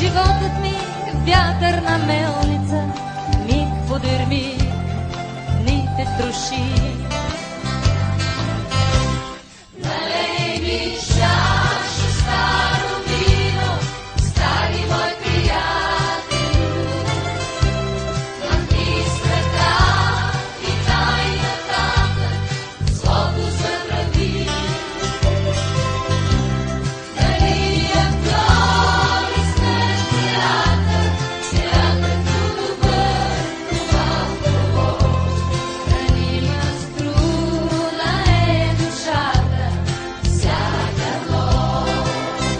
Животът ми вятърна мелница, миг подир миг ни те троши. Налей ми чаша старо вино, стари мой приятелю. Махни страха и тайната, злото забрави. Дали актьор и смъртията, театърто добър, малко лош. Дали наструна е душата, всяка нощ.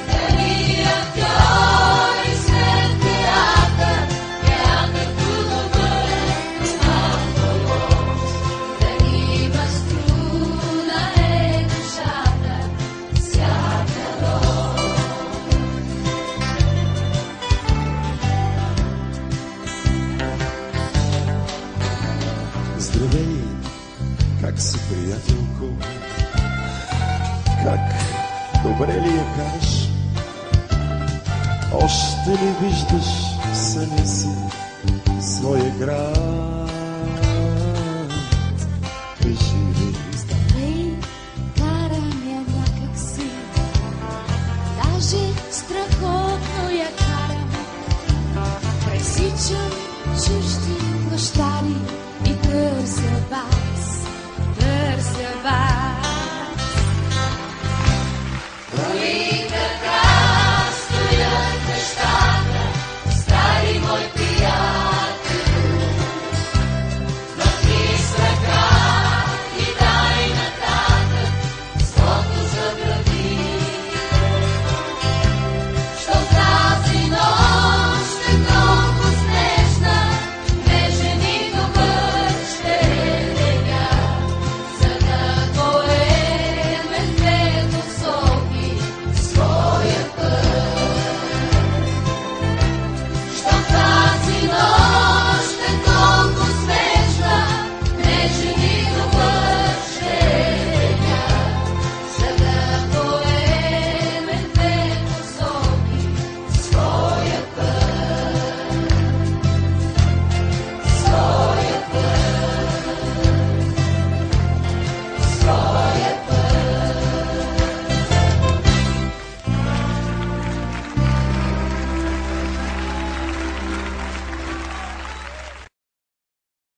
Дали актьор и смъртията, театърто добър, малко лош. Дали наструна е душата, всяка нощ. Здравей, как си, приятелко? Как добре ли я караш? Още ли виждаш в съня си своя град? Кажи ми, Здравей, карам я някак си, даже страхотно я карам. Пресичам чужди площади и търся вас, търся вас.